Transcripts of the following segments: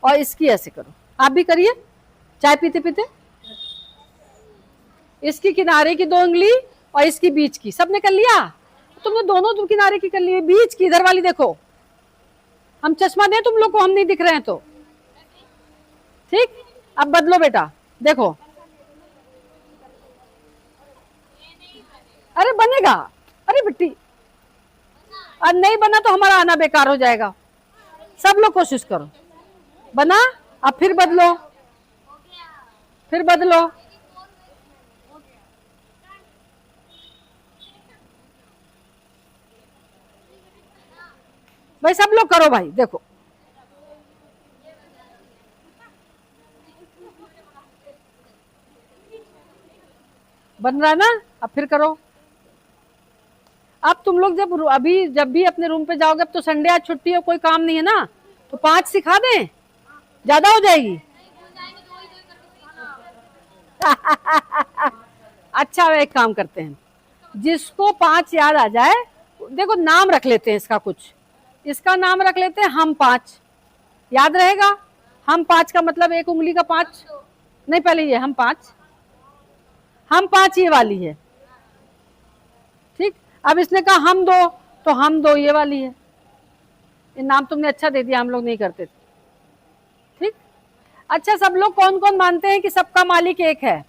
और इसकी ऐसे करो। आप भी करिए चाय पीते पीते। इसकी किनारे की 2 उंगली और इसकी बीच की, सबने कर लिया? तुमने दोनों किनारे की कर ली, बीच की इधर वाली देखो। हम चश्मा दें तुम लोग को, हम नहीं दिख रहे हैं तो ठीक। अब बदलो बेटा, देखो। अरे बनेगा, अरे बेटी, और नहीं बना तो हमारा आना बेकार हो जाएगा। सब लोग कोशिश करो। बना? अब फिर बदलो, फिर बदलो। भाई सब लोग करो भाई, देखो। बन रहा है ना? अब फिर करो। अब तुम लोग जब भी अपने रूम पे जाओगे, अब तो संडे आज छुट्टी है, कोई काम नहीं है ना, तो 5 सिखा दें, ज्यादा हो जाएगी। अच्छा एक काम करते हैं, जिसको 5 याद आ जाए, देखो नाम रख लेते हैं इसका, कुछ इसका नाम रख लेते हैं हम 5, याद रहेगा। हम 5 का मतलब 1 उंगली का 5 नहीं, पहले ये हम 5, हम 5 ये वाली है ठीक। अब इसने कहा हम 2, तो हम 2 ये वाली है। ये नाम तुमने अच्छा दे दिया, हम लोग नहीं करते थे ठीक। अच्छा सब लोग कौन कौन मानते हैं कि सबका मालिक एक है?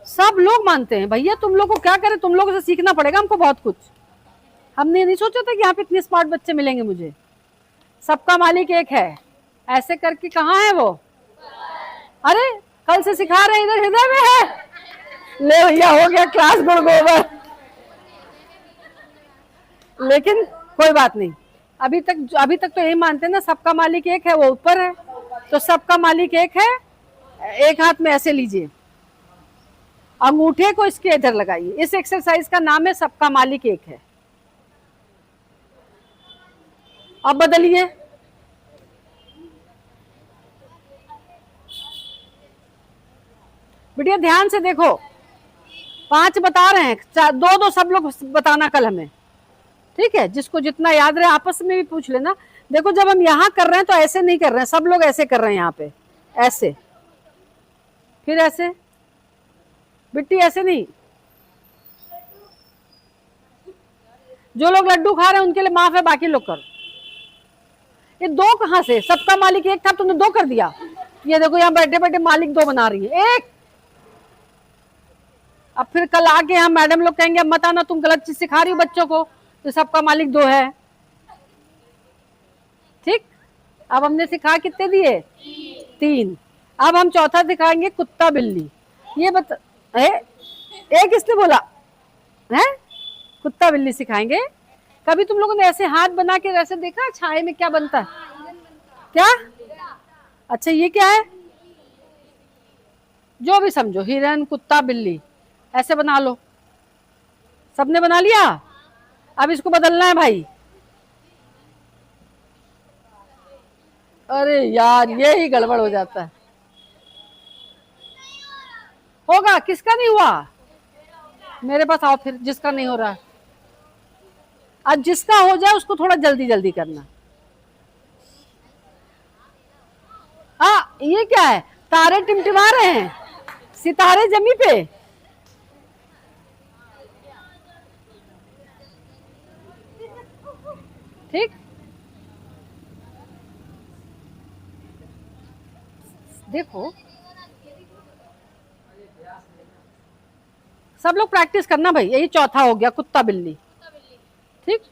सब लोग मानते हैं भैया। तुम लोग को क्या करें, तुम लोगों से सीखना पड़ेगा हमको बहुत कुछ। हमने नहीं सोचा था कि यहाँ पे इतने स्मार्ट बच्चे मिलेंगे मुझे। सबका मालिक एक है, ऐसे करके कहाँ है वो? अरे कल से सिखा रहे, इधर हृदय में है। ले भैया, हो गया क्लास गुड़गोबर। लेकिन कोई बात नहीं, अभी तक तो यही मानते हैं ना, सबका मालिक एक है, वो ऊपर है। तो सबका मालिक एक है। एक हाथ में ऐसे लीजिए, अंगूठे को इसके इधर लगाइए। इस एक्सरसाइज का नाम है सबका मालिक एक है। अब बदलिए, बेटिया ध्यान से देखो। 5 बता रहे हैं, 2 सब लोग बताना कल हमें, ठीक है? जिसको जितना याद रहे आपस में भी पूछ लेना। देखो जब हम यहाँ कर रहे हैं तो ऐसे नहीं कर रहे हैं, सब लोग ऐसे कर रहे हैं यहाँ पे, ऐसे, फिर ऐसे। बिट्टी ऐसे नहीं। जो लोग लड्डू खा रहे हैं उनके लिए माफ है, बाकी लोग करो। ये 2 कहां से? सबका मालिक एक था, तुमने 2 कर दिया। ये देखो यहाँ बैठे बैठे मालिक 2 बना रही है, 1। अब फिर कल आके हम मैडम लोग कहेंगे अब मत आना, तुम गलत चीज सिखा रही हो बच्चों को। तो सबका मालिक 2 है ठीक। अब हमने सिखा कितने दिए? 3। अब हम चौथा दिखाएंगे, कुत्ता बिल्ली। ये किसने बोला है? कुत्ता बिल्ली सिखाएंगे। कभी तुम लोगों ने ऐसे हाथ बना के ऐसे देखा छाए में क्या बनता है? क्या? अच्छा ये क्या है? जो भी समझो, हिरन, कुत्ता, बिल्ली, ऐसे बना लो। सबने बना लिया? अब इसको बदलना है भाई। अरे यार ये ही गड़बड़ हो जाता है। होगा, किसका नहीं हुआ? मेरे पास आओ फिर, जिसका नहीं हो रहा। अब जिसका हो जाए उसको थोड़ा जल्दी जल्दी करना। ये क्या है? तारे टिमटिमा रहे हैं, सितारे जमी पे। ठीक, देखो सब लोग प्रैक्टिस करना भाई। यही चौथा हो गया, कुत्ता बिल्ली ठीक।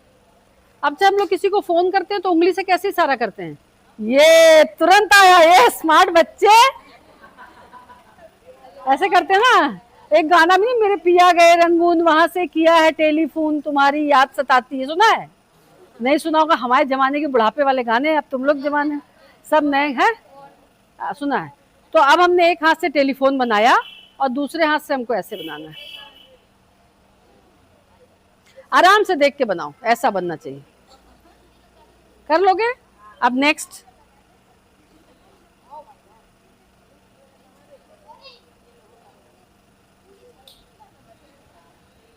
अब जब हम लोग किसी को फोन करते हैं तो उंगली से कैसे इशारा करते हैं? ये तुरंत आया, ये स्मार्ट बच्चे ऐसे करते हैं ना। एक गाना भी, मेरे पिया गए रंगून, वहां से किया है टेलीफोन, तुम्हारी याद सताती है, सुना है? नहीं सुना होगा, हमारे जमाने के बुढ़ापे वाले गाने। अब तुम लोग जमाने सब नए हैं, सुना है। तो अब हमने एक हाथ से टेलीफोन बनाया और दूसरे हाथ से हमको ऐसे बनाना है। आराम से देख के बनाओ, ऐसा बनना चाहिए। कर लोगे? अब नेक्स्ट,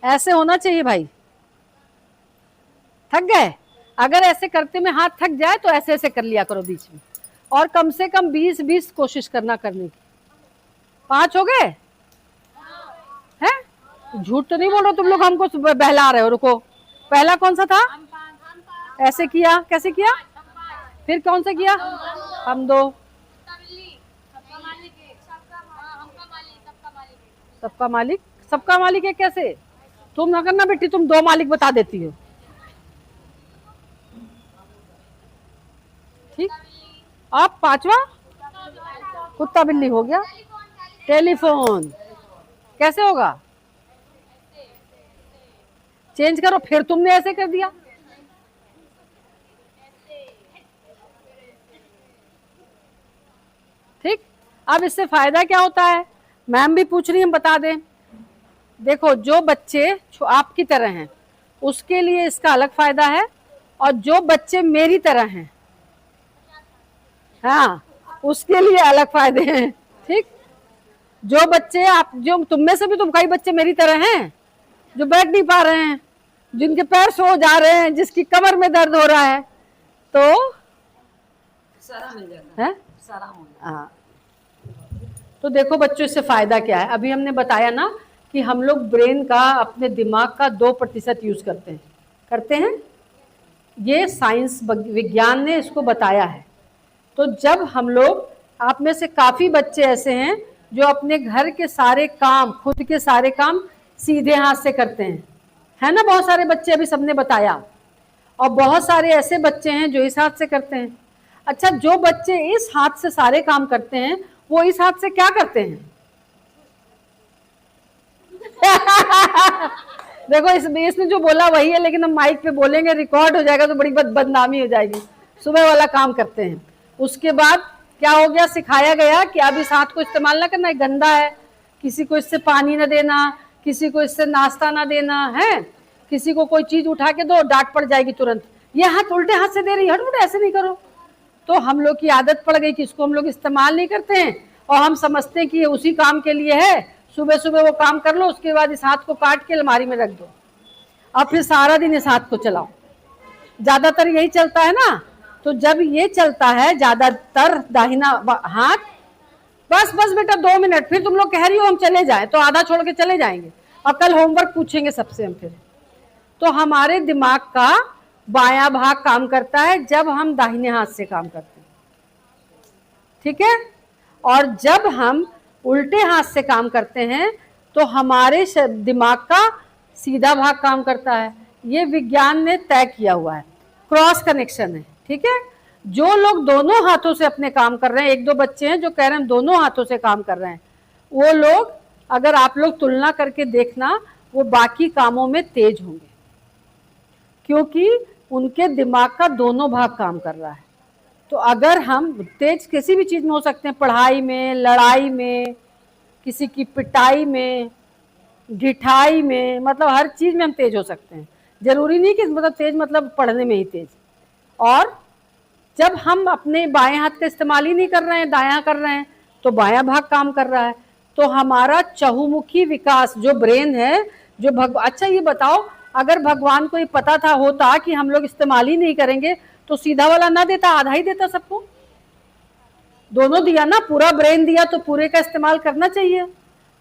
ऐसे होना चाहिए भाई। थक गए? अगर ऐसे करते में हाथ थक जाए तो ऐसे ऐसे कर लिया करो बीच में, और कम से कम 20-20 कोशिश करना करने की। 5 हो गए हैं? झूठ तो नहीं बोल रहे तुम लोग, हमको बहला रहे हो। रुको, पहला कौन सा था? ऐसे किया, कैसे किया? फिर कौन सा किया? हम दो। सबका मालिक, सबका मालिक है कैसे? तुम ना करना बेटी, तुम 2 मालिक बता देती हो। ठीक, आप 5वां कुत्ता बिल्ली हो गया। टेलीफोन कैसे होगा? चेंज करो। फिर तुमने ऐसे कर दिया। ठीक, अब इससे फायदा क्या होता है? मैम भी पूछ रही है, हम बता दें। देखो, जो बच्चे आपकी तरह हैं उसके लिए इसका अलग फायदा है, और जो बच्चे मेरी तरह हैं, हाँ, उसके लिए अलग फायदे हैं। ठीक, जो बच्चे आप, जो तुम में से भी, तुम कई बच्चे मेरी तरह हैं जो बैठ नहीं पा रहे हैं, जिनके पैर सो जा रहे हैं, जिसकी कमर में दर्द हो रहा है, तो सारा मिल जाता है, सारा हो जाता है। हाँ, तो देखो बच्चों, इससे फायदा क्या है? अभी हमने बताया ना कि हम लोग ब्रेन का, अपने दिमाग का 2% यूज करते हैं। ये साइंस, विज्ञान ने इसको बताया है। तो जब हम लोग, आप में से काफी बच्चे ऐसे हैं जो अपने घर के सारे काम, खुद के सारे काम सीधे हाथ से करते हैं, है ना? बहुत सारे बच्चे, अभी सबने बताया। और बहुत सारे ऐसे बच्चे हैं जो इस हाथ से करते हैं। अच्छा, जो बच्चे इस हाथ से सारे काम करते हैं, वो इस हाथ से क्या करते हैं? देखो, इसने जो बोला वही है, लेकिन हम माइक पे बोलेंगे, रिकॉर्ड हो जाएगा तो बड़ी बदनामी हो जाएगी। सुबह वाला काम करते हैं। उसके बाद क्या हो गया? सिखाया गया कि अब इस हाथ को इस्तेमाल ना करना, गंदा है। किसी को इससे पानी ना देना, किसी को इससे नाश्ता ना देना है, किसी को कोई चीज उठा के दो, डांट पड़ जाएगी तुरंत। ये हाथ उल्टे हाथ से दे रही है, हट, ऐसे नहीं करो। तो हम लोग की आदत पड़ गई कि इसको हम लोग इस्तेमाल नहीं करते हैं, और हम समझते हैं कि ये उसी काम के लिए है। सुबह सुबह वो काम कर लो, उसके बाद इस हाथ को काट के अलमारी में रख दो, और फिर सारा दिन इस हाथ को चलाओ। ज्यादातर यही चलता है ना। तो जब ये चलता है ज्यादातर दाहिना हाथ, बस बस बेटा 2 मिनट, फिर तुम लोग कह रही हो हम चले जाएं, तो आधा छोड़ के चले जाएंगे, और कल होमवर्क पूछेंगे सबसे हम फिर। तो हमारे दिमाग का बायां भाग काम करता है जब हम दाहिने हाथ से काम करते हैं, ठीक है? और जब हम उल्टे हाथ से काम करते हैं तो हमारे दिमाग का सीधा भाग काम करता है। ये विज्ञान ने तय किया हुआ है, क्रॉस कनेक्शन है, ठीक है? जो लोग दोनों हाथों से अपने काम कर रहे हैं, 1-2 बच्चे हैं जो कह रहे हैं दोनों हाथों से काम कर रहे हैं, वो लोग, अगर आप लोग तुलना करके देखना, वो बाकी कामों में तेज होंगे, क्योंकि उनके दिमाग का दोनों भाग काम कर रहा है। तो अगर हम तेज किसी भी चीज में हो सकते हैं, पढ़ाई में, लड़ाई में, किसी की पिटाई में, ढिठाई में, मतलब हर चीज में हम तेज हो सकते हैं। जरूरी नहीं कि मतलब तेज मतलब पढ़ने में ही तेज। और जब हम अपने बाएं हाथ का इस्तेमाल ही नहीं कर रहे हैं, दायां कर रहे हैं, तो बायां भाग काम कर रहा है। तो हमारा चहुमुखी विकास जो ब्रेन है, जो अच्छा ये बताओ, अगर भगवान को ये पता था होता कि हम लोग इस्तेमाल ही नहीं करेंगे, तो सीधा वाला ना देता, आधा ही देता सबको। दोनों दिया ना, पूरा ब्रेन दिया, तो पूरे का इस्तेमाल करना चाहिए।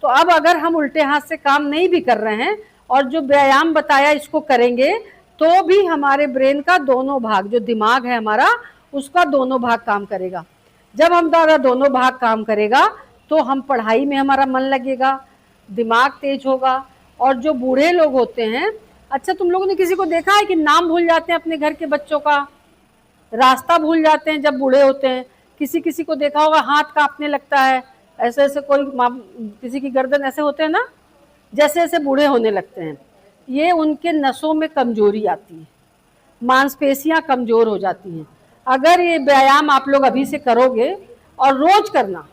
तो अब अगर हम उल्टे हाथ से काम नहीं भी कर रहे हैं और जो व्यायाम बताया इसको करेंगे, तो भी हमारे ब्रेन का दोनों भाग, जो दिमाग है हमारा, उसका दोनों भाग काम करेगा। जब हमारा दोनों भाग काम करेगा तो हम पढ़ाई में हमारा मन लगेगा, दिमाग तेज होगा। और जो बूढ़े लोग होते हैं, अच्छा तुम लोगों ने किसी को देखा है कि नाम भूल जाते हैं अपने घर के बच्चों का, रास्ता भूल जाते हैं जब बूढ़े होते हैं? किसी किसी को देखा होगा हाथ कांपने लगता है, ऐसे ऐसे, कोई किसी की गर्दन ऐसे होते हैं ना, जैसे ऐसे बूढ़े होने लगते हैं। ये उनके नसों में कमजोरी आती है, मांसपेशियां कमजोर हो जाती हैं। अगर ये व्यायाम आप लोग अभी से करोगे और रोज करना,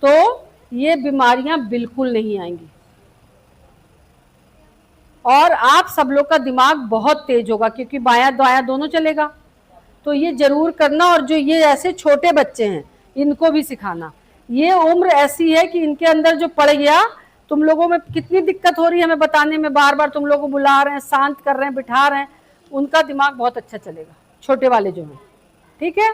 तो ये बीमारियां बिल्कुल नहीं आएंगी, और आप सब लोग का दिमाग बहुत तेज होगा, क्योंकि बायां दायां दोनों चलेगा। तो ये जरूर करना। और जो ये ऐसे छोटे बच्चे हैं, इनको भी सिखाना। ये उम्र ऐसी है कि इनके अंदर जो पड़ गया, तुम लोगों में कितनी दिक्कत हो रही है हमें बताने में, बार बार तुम लोगों को बुला रहे हैं, शांत कर रहे हैं, बिठा रहे हैं, उनका दिमाग बहुत अच्छा चलेगा, छोटे वाले जो हैं, ठीक है?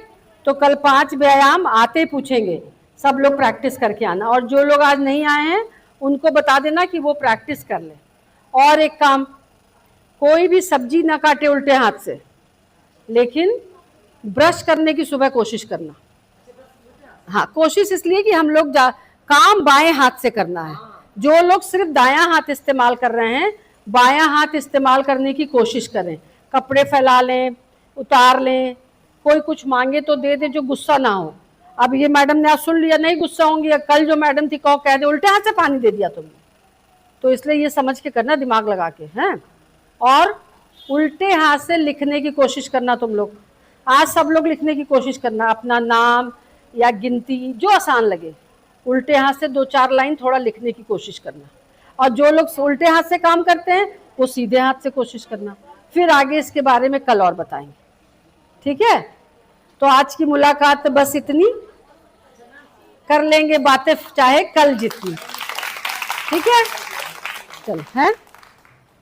तो कल 5 व्यायाम आते पूछेंगे, सब लोग प्रैक्टिस करके आना। और जो लोग आज नहीं आए हैं उनको बता देना कि वो प्रैक्टिस कर ले। और एक काम, कोई भी सब्जी ना काटे उल्टे हाथ से, लेकिन ब्रश करने की सुबह कोशिश करना। हाँ, कोशिश इसलिए कि हम लोग काम बाएं हाथ से करना है। जो लोग सिर्फ दायां हाथ इस्तेमाल कर रहे हैं, बायां हाथ इस्तेमाल करने की कोशिश करें। कपड़े फैला लें, उतार लें, कोई कुछ मांगे तो दे दे, जो गुस्सा ना हो। अब ये मैडम ने आज सुन लिया, नहीं गुस्सा होंगी। कल जो मैडम थी कहो कह दे उल्टे हाथ से पानी दे दिया तुमने, तो इसलिए ये समझ के करना, दिमाग लगा के, हैं। और उल्टे हाथ से लिखने की कोशिश करना तुम लोग। आज सब लोग लिखने की कोशिश करना, अपना नाम या गिनती जो आसान लगे, उल्टे हाथ से 2-4 लाइन थोड़ा लिखने की कोशिश करना। और जो लोग उल्टे हाथ से काम करते हैं वो सीधे हाथ से कोशिश करना। फिर आगे इसके बारे में कल और बताएंगे, ठीक है। तो आज की मुलाकात बस इतनी, कर लेंगे बातें चाहे कल जितनी, ठीक है। चल, हैं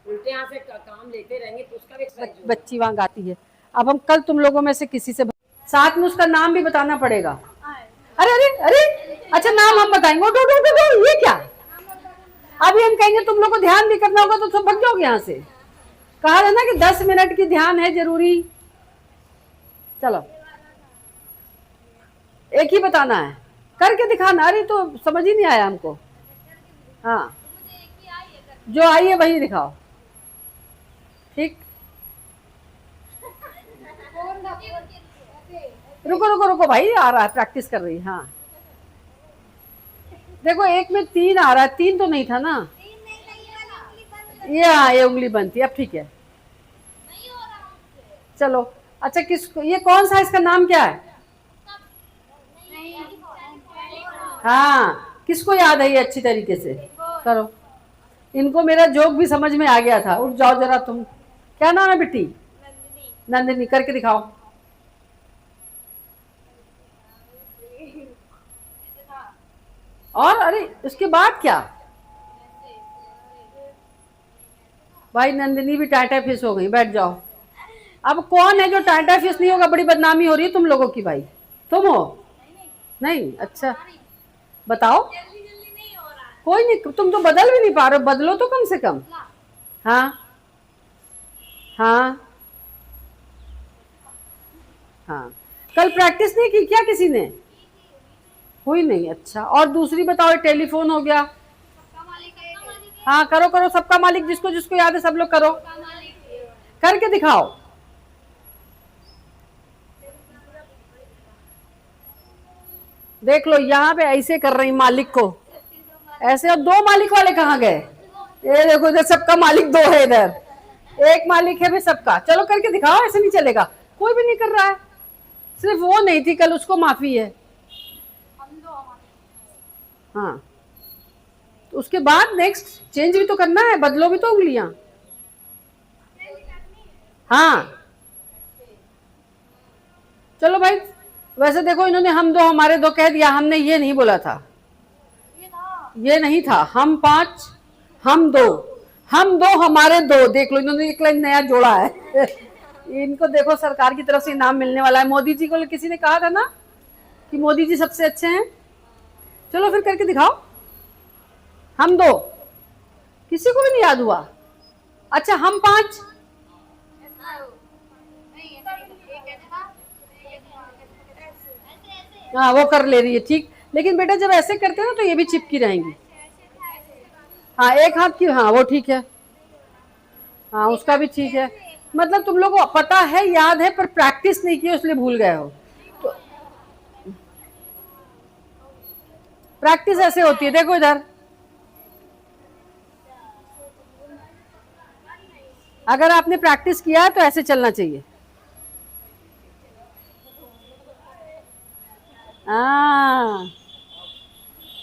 उल्टे हाथ से काम लेते रहेंगे तो उसका भी बच्ची वहां गाती है। अब हम कल तुम लोगों में से किसी से साथ में उसका नाम भी बताना पड़ेगा। अरे अरे अरे, अच्छा नाम हम बताएंगे। डो डो डो डो, ये क्या? अभी हम कहेंगे तुम लोग को ध्यान भी करना होगा तो तुम भग जाओगे यहाँ से। कहा था ना कि 10 मिनट की ध्यान है जरूरी। चलो, एक ही बताना है, करके दिखाना। अरे तो समझ ही नहीं आया हमको। हाँ, जो आई है वही दिखाओ, ठीक। रुको रुको रुको भाई, आ रहा है, प्रैक्टिस कर रही है। हाँ देखो, एक में 3 आ रहा है, 3 तो नहीं था ना ये। हाँ, ये उंगली बनती है, अब ठीक है। चलो, अच्छा किसको, ये कौन सा, इसका नाम क्या है? हाँ, किसको याद है ये अच्छी तरीके से? करो। इनको मेरा जोक भी समझ में आ गया था। उठ जाओ जरा तुम। क्या नाम है बेटी? नंदिनी। करके दिखाओ। और अरे उसके बाद क्या? भाई नंदिनी भी टाटा फिश हो गई, बैठ जाओ। अब कौन है जो टाटा फिश नहीं होगा? बड़ी बदनामी हो रही है तुम लोगों की। भाई तुम हो? नहीं, अच्छा बताओ। कोई नहीं, तुम तो बदल भी नहीं पा रहे हो, बदलो तो कम से कम। हाँ हाँ हाँ, कल प्रैक्टिस नहीं की क्या किसी ने? हुई नहीं, अच्छा। और दूसरी बताओ, टेलीफोन हो गया। हाँ करो करो, सबका मालिक, जिसको जिसको याद है सब लोग करो, करके दिखाओ। देख लो, यहाँ पे ऐसे कर रही मालिक को ऐसे। और 2 मालिक वाले कहाँ गए? ये देखो, इधर सबका मालिक 2 है, इधर 1 मालिक है भी सबका। चलो करके दिखाओ, ऐसे नहीं चलेगा। कोई भी नहीं कर रहा है, सिर्फ वो नहीं थी कल, उसको माफी है। हाँ, तो उसके बाद नेक्स्ट चेंज भी तो करना है, बदलो भी तो उंगलियां। हाँ चलो भाई। वैसे देखो, इन्होंने हम 2 हमारे 2 कह दिया, हमने ये नहीं बोला था, ये नहीं था। हम 5 हम 2, हम 2 हमारे 2। देख लो, इन्होंने एक लाइन नया जोड़ा है। इनको देखो, सरकार की तरफ से इनाम मिलने वाला है। मोदी जी को किसी ने कहा था ना कि मोदी जी सबसे अच्छे हैं। चलो फिर करके दिखाओ। हम 2, किसी को भी नहीं याद हुआ? अच्छा, हम 5। हाँ, वो कर ले रही है, ठीक। लेकिन बेटा जब ऐसे करते हैं ना तो ये भी चिपकी रहेंगी। हाँ, एक हाथ की, हाँ वो ठीक है। हाँ, उसका भी ठीक है। मतलब तुम लोगों को पता है, याद है, पर प्रैक्टिस नहीं की इसलिए भूल गए हो। तो प्रैक्टिस ऐसे होती है, देखो इधर। अगर आपने प्रैक्टिस किया है तो ऐसे चलना चाहिए। हाँ,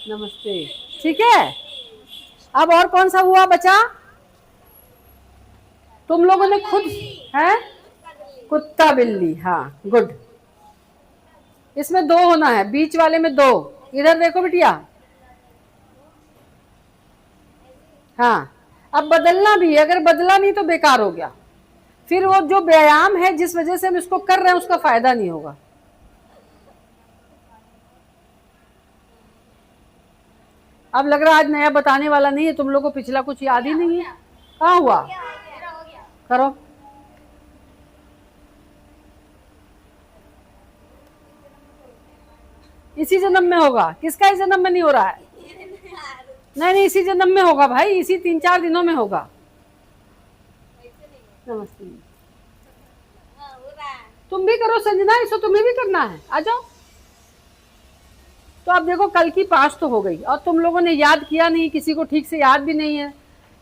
नमस्ते, ठीक है। अब और कौन सा हुआ बचा? तुम लोगों ने खुद है, कुत्ता बिल्ली। हाँ गुड। इसमें 2 होना है, बीच वाले में 2। इधर देखो बिटिया। हाँ, अब बदलना भी है, अगर बदला नहीं तो बेकार हो गया। फिर वो जो व्यायाम है जिस वजह से हम इसको कर रहे हैं उसका फायदा नहीं होगा। अब लग रहा है आज नया बताने वाला नहीं है, तुम लोग को पिछला कुछ याद ही नहीं है। कहाँ हुआ? करो। इसी जन्म में होगा। किसका इस जन्म में नहीं हो रहा है? नहीं नहीं, इसी जन्म में होगा भाई, इसी 3-4 दिनों में होगा। नमस्ते। तुम भी करो संजना, इसको तुम्हें भी करना है, आ जाओ। तो अब देखो कल की 5 तो हो गई और तुम लोगों ने याद किया नहीं, किसी को ठीक से याद भी नहीं है।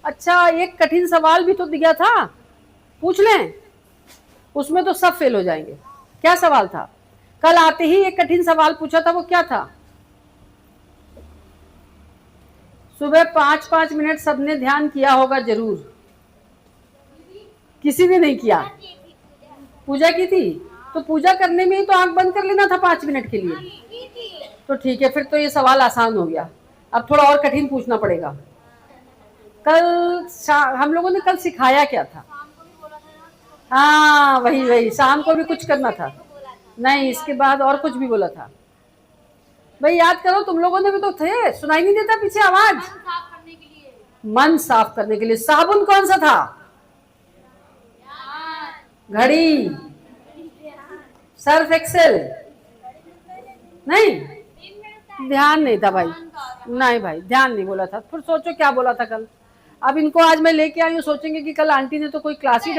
अच्छा, एक कठिन सवाल भी तो दिया था, पूछ लें, उसमें तो सब फेल हो जाएंगे। क्या सवाल था? कल आते ही एक कठिन सवाल पूछा था, वो क्या था? सुबह 5-5 मिनट सबने ध्यान किया होगा जरूर। किसी ने नहीं किया? पूजा की थी? तो पूजा करने में ही तो आंख बंद कर लेना था 5 मिनट के लिए। तो ठीक है, फिर तो ये सवाल आसान हो गया। अब थोड़ा और कठिन पूछना पड़ेगा। कल हम लोगों ने कल सिखाया क्या था? हाँ वही वही, शाम को भी कुछ करना था। नहीं, इसके बाद और कुछ भी बोला था भाई, याद करो, तुम लोगों ने भी तो थे। सुनाई नहीं देता पीछे आवाज? मन साफ करने के लिए। साबुन कौन सा था? घड़ी? Surf Excel? नहीं, ध्यान नहीं था भाई। नहीं भाई, ध्यान नहीं बोला था। फिर सोचो क्या बोला था कल। अब इनको आज मैं लेके आई हूँ, सोचेंगे कि कल आंटी ने तो कोई क्लास ही